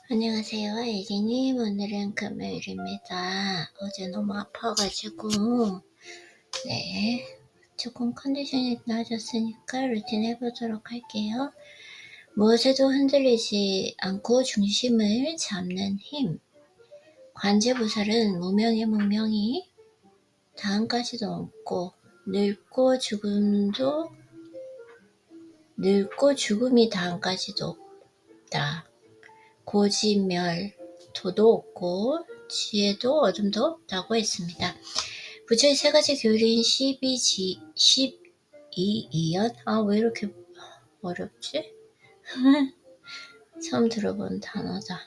안녕하세요, 에리님. 오늘은 금요일입니다. 어제 너무 아파가지고, 조금 컨디션이 나아졌으니까 루틴 해보도록 할게요. 무엇에도 흔들리지 않고 중심을 잡는 힘. 관제부살은 무명의 무명이 다음까지도 없고, 늙고 죽음이 다음까지도 없다. 고지멸, 도도 없고 지혜도 어둠도 없다고 했습니다. 부처의 세 가지 교리인 12이연? 왜 이렇게 어렵지? 처음 들어본 단어다.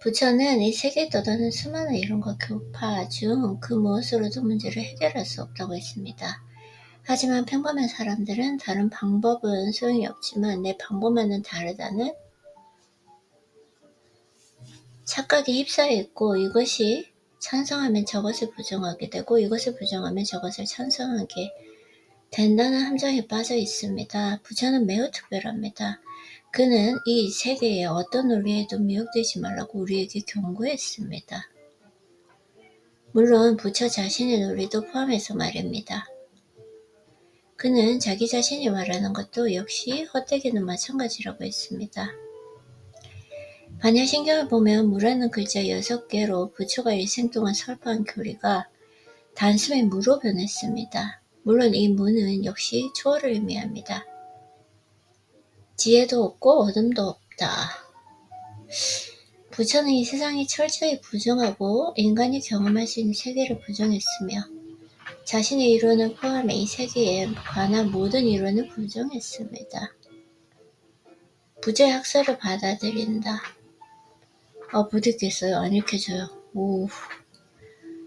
부처는 이 세계에 떠도는 수많은 이론과 교파 중 그 무엇으로도 문제를 해결할 수 없다고 했습니다. 하지만 평범한 사람들은 다른 방법은 소용이 없지만 내 방법만은 다르다는 착각에 휩싸여 있고 이것이 찬성하면 저것을 부정하게 되고 이것을 부정하면 저것을 찬성하게 된다는 함정에 빠져 있습니다. 부처는 매우 특별합니다. 그는 이 세계의 어떤 논리에도 미혹되지 말라고 우리에게 경고했습니다. 물론 부처 자신의 논리도 포함해서 말입니다. 그는 자기 자신이 말하는 것도 역시 헛되기는 마찬가지라고 했습니다. 반야신경을 보면 무라는 글자 6개로 부처가 일생 동안 설파한 교리가 단숨에 무로 변했습니다. 물론 이 무는 역시 초월을 의미합니다. 지혜도 없고 어둠도 없다. 부처는 이 세상이 철저히 부정하고 인간이 경험할 수 있는 세계를 부정했으며 자신의 이론을 포함해 이 세계에 관한 모든 이론을 부정했습니다. 부처의 학설을 받아들인다. 못 읽겠어요. 안 읽혀져요.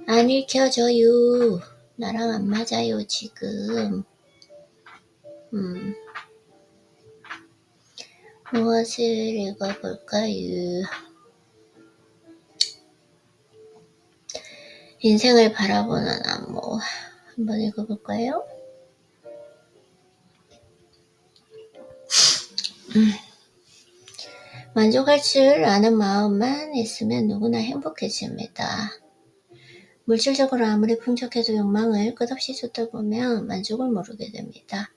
안 읽혀져요. 나랑 안 맞아요, 지금. 무엇을 읽어볼까요? 인생을 바라보는 안무. 한번 읽어볼까요? 만족할 줄 아는 마음만 있으면 누구나 행복해집니다. 물질적으로 아무리 풍족해도 욕망을 끝없이 쏟다 보면 만족을 모르게 됩니다.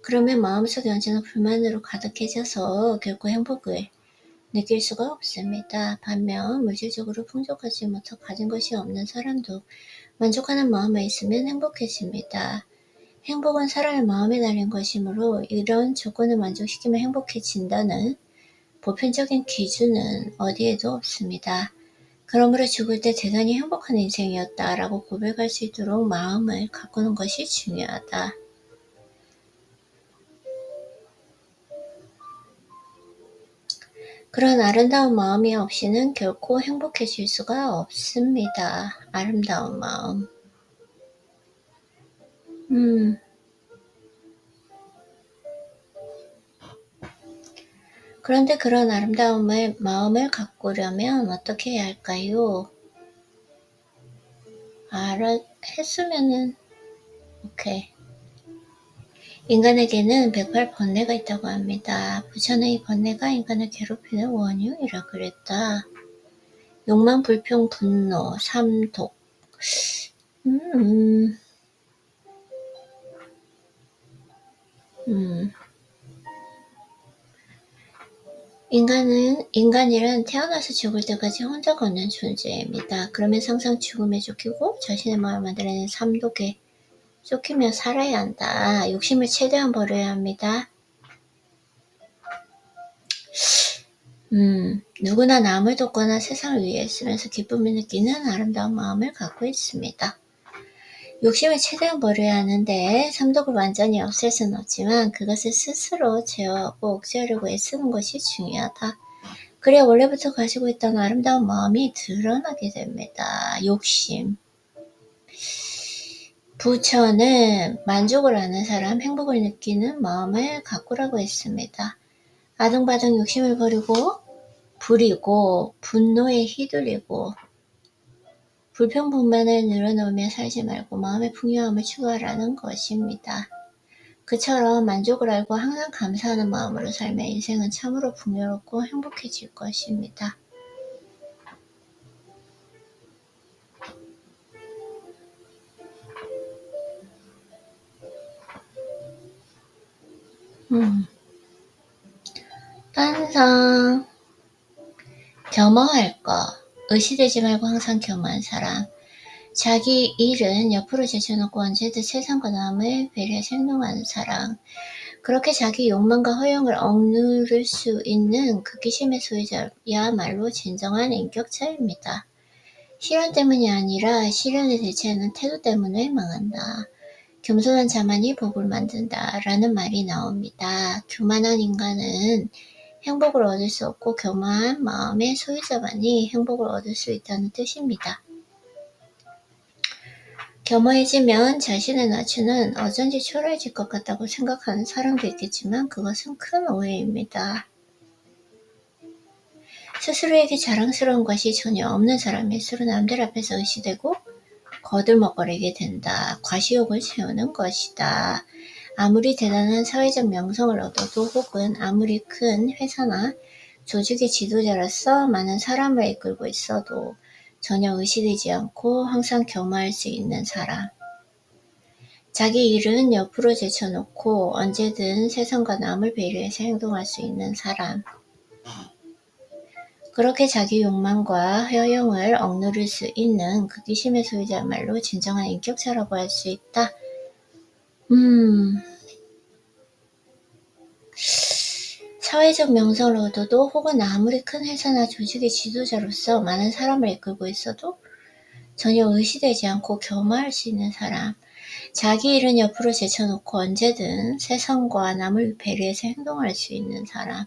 그러면 마음속이 언제나 불만으로 가득해져서 결코 행복을 느낄 수가 없습니다. 반면 물질적으로 풍족하지 못하고 가진 것이 없는 사람도 만족하는 마음만 있으면 행복해집니다. 행복은 사람의 마음에 달린 것이므로 이런 조건을 만족시키면 행복해진다는 보편적인 기준은 어디에도 없습니다. 그러므로 죽을 때 대단히 행복한 인생이었다라고 고백할 수 있도록 마음을 가꾸는 것이 중요하다. 그런 아름다운 마음이 없이는 결코 행복해질 수가 없습니다. 아름다운 마음. 그런데 그런 아름다운 마음을 가꾸려면 어떻게 해야 할까요? 했으면은 오케이. 인간에게는 108번뇌가 있다고 합니다. 부처는 이 번뇌가 인간을 괴롭히는 원흉이라 그랬다. 욕망, 불평, 분노, 삼독. 인간이란 태어나서 죽을 때까지 혼자 걷는 존재입니다. 그러면서 항상 죽음에 쫓기고 자신의 마음을 만들어내는 삼독에 쫓기며 살아야 한다. 욕심을 최대한 버려야 합니다. 누구나 남을 돕거나 세상을 위해 쓰면서 기쁨을 느끼는 아름다운 마음을 갖고 있습니다. 욕심을 최대한 버려야 하는데 삼독을 완전히 없앨 수는 없지만 그것을 스스로 제어하고 억제하려고 애쓰는 것이 중요하다. 그래야 원래부터 가지고 있던 아름다운 마음이 드러나게 됩니다. 욕심. 부처는 만족을 하는 사람, 행복을 느끼는 마음을 가꾸라고 했습니다. 아등바등 욕심을 버리고 부리고 분노에 휘둘리고 불평불만을 늘어놓으며 살지 말고 마음의 풍요함을 추구하라는 것입니다. 그처럼 만족을 알고 항상 감사하는 마음으로 살면 인생은 참으로 풍요롭고 행복해질 것입니다. 항상 겸허할 거. 의시되지 말고 항상 겸허한 사람. 자기 일은 옆으로 제쳐놓고 언제든 세상과 남을 배려해서 행동하는 사람. 그렇게 자기 욕망과 허영을 억누를 수 있는 극기심의 소유자야말로 진정한 인격자입니다. 시련 때문이 아니라 시련에 대처하는 태도 때문에 망한다. 겸손한 자만이 복을 만든다 라는 말이 나옵니다. 교만한 인간은 행복을 얻을 수 없고 교만한 마음의 소유자만이 행복을 얻을 수 있다는 뜻입니다. 겸허해지면 자신을 낮추는 어쩐지 초라해질 것 같다고 생각하는 사람도 있겠지만 그것은 큰 오해입니다. 스스로에게 자랑스러운 것이 전혀 없는 사람일수록 남들 앞에서 의시되고 거들먹거리게 된다. 과시욕을 채우는 것이다. 아무리 대단한 사회적 명성을 얻어도 혹은 아무리 큰 회사나 조직의 지도자로서 많은 사람을 이끌고 있어도 전혀 의시되지 않고 항상 겸허할 수 있는 사람. 자기 일은 옆으로 제쳐놓고 언제든 세상과 남을 배려해서 행동할 수 있는 사람. 그렇게 자기 욕망과 허영을 억누를 수 있는 극기심의 소유자야말로 진정한 인격자라고 할 수 있다. 사회적 명성을 얻어도 혹은 아무리 큰 회사나 조직의 지도자로서 많은 사람을 이끌고 있어도 전혀 의시되지 않고 겸허할 수 있는 사람. 자기 일은 옆으로 제쳐놓고 언제든 세상과 남을 배려해서 행동할 수 있는 사람.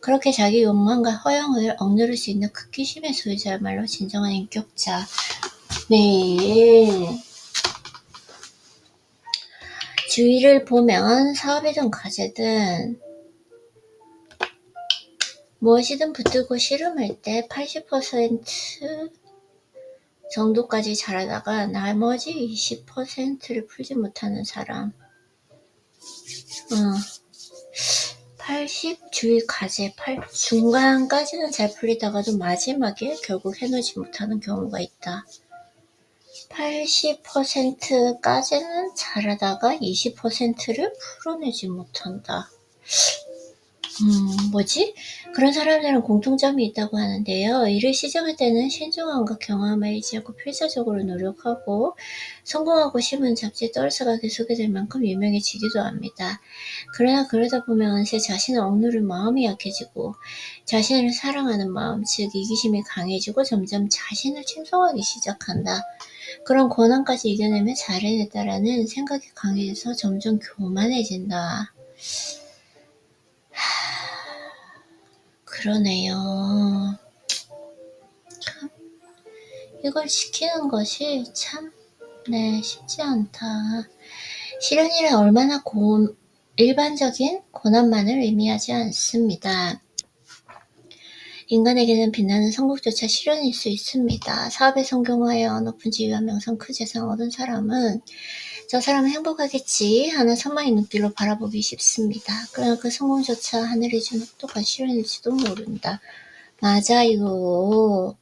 그렇게 자기 욕망과 허영을 억누를 수 있는 극기심의 소유자야말로 진정한 인격자. 네. 주위를 보면 사업이든 과제든 무엇이든 붙들고 씨름할 때 80% 정도까지 잘하다가 나머지 20%를 풀지 못하는 사람. 80 주위 과제, 중간까지는 잘 풀리다가도 마지막에 결국 해놓지 못하는 경우가 있다. 80%까지는 잘하다가 20%를 풀어내지 못한다. 뭐지? 그런 사람들은 공통점이 있다고 하는데요. 일을 시작할 때는 신중함과 경험을 의지하고 필사적으로 노력하고 성공하고 싶은 잡지에 떨어져가게 소개될 만큼 유명해지기도 합니다. 그러나 그러다 보면 어느새 자신을 억누를 마음이 약해지고 자신을 사랑하는 마음, 즉 이기심이 강해지고 점점 자신을 칭송하기 시작한다. 그런 고난까지 이겨내며 잘 해냈다라는 생각이 강해져서 점점 교만해진다. 그러네요. 참, 이걸 지키는 것이 참, 쉽지 않다. 시련이란 얼마나 일반적인 고난만을 의미하지 않습니다. 인간에게는 빛나는 성공조차 시련일 수 있습니다. 사업에 성공하여 높은 지위와 명성, 큰 재산 얻은 사람은 저 사람은 행복하겠지 하는 선망의 눈길로 바라보기 쉽습니다. 그러나 그 성공조차 하늘이 준 혹독한 시련일지도 모른다. 맞아요.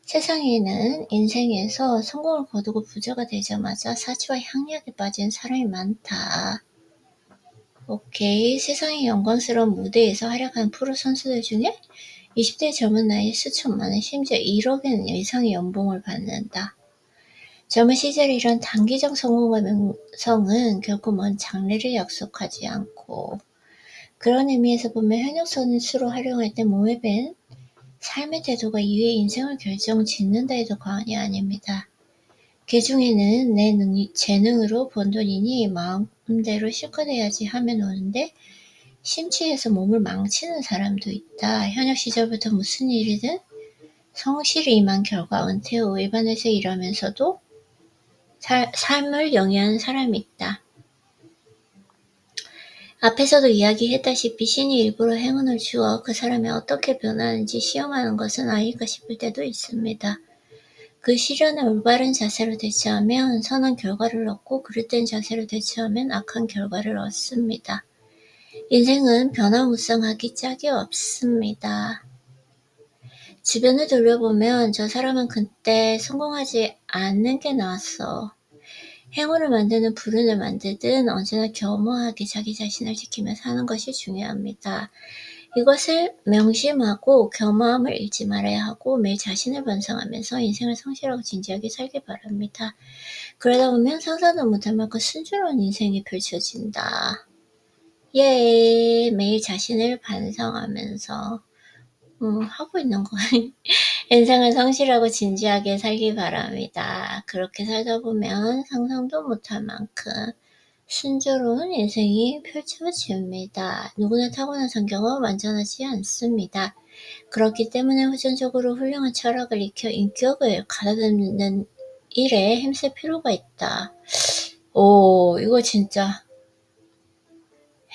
세상에는 인생에서 성공을 거두고 부자가 되자마자 사치와 향락에 빠진 사람이 많다. 오케이. 세상의 영광스러운 무대에서 활약한 프로 선수들 중에 20대 젊은 나이에 수천만원, 심지어 1억 원 이상의 연봉을 받는다. 젊은 시절에 이런 단기적 성공과 명성은 결코 먼 장래를 약속하지 않고 그런 의미에서 보면 현역 선수로 활용할 때 몸에 밴 삶의 태도가 이후의 인생을 결정짓는다 해도 과언이 아닙니다. 그 중에는 내 재능으로 번 돈이니 마음대로 실컷 해야지 하면 오는데 심취해서 몸을 망치는 사람도 있다. 현역 시절부터 무슨 일이든 성실히 임한 결과 은퇴 후 일반에서 일하면서도 삶을 영위하는 사람이 있다. 앞에서도 이야기했다시피 신이 일부러 행운을 주어 그 사람이 어떻게 변하는지 시험하는 것은 아닐까 싶을 때도 있습니다. 그 시련에 올바른 자세로 대처하면 선한 결과를 얻고 그릇된 자세로 대처하면 악한 결과를 얻습니다. 인생은 변화무쌍하기 짝이 없습니다. 주변을 돌려보면 저 사람은 그때 성공하지 않는 게 나았어. 행운을 만드는 불운을 만들든 언제나 겸허하게 자기 자신을 지키며 사는 것이 중요합니다. 이것을 명심하고 겸허함을 잃지 말아야 하고 매일 자신을 반성하면서 인생을 성실하고 진지하게 살기 바랍니다. 그러다 보면 상상도 못할 만큼 순조로운 인생이 펼쳐진다. 예, 매일 자신을 반성하면서 하고 있는 거 인생을 성실하고 진지하게 살기 바랍니다. 그렇게 살다 보면 상상도 못할 만큼 순조로운 인생이 펼쳐집니다. 누구나 타고난 성격은 완전하지 않습니다. 그렇기 때문에 후천적으로 훌륭한 철학을 익혀 인격을 가다듬는 일에 힘쓸 필요가 있다. 오, 이거 진짜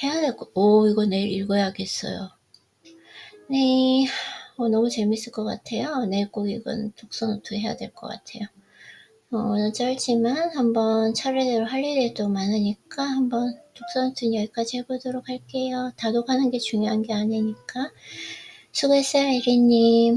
해야 될 거, 이거 내일 읽어야겠어요. 네, 너무 재밌을 것 같아요. 내일 꼭 이건 독서노트 해야 될 것 같아요. 오늘 짧지만 한번 차례대로 할 일이 또 많으니까 한번 독서노트는 여기까지 해보도록 할게요. 다독하는 게 중요한 게 아니니까. 수고했어요, 이리님.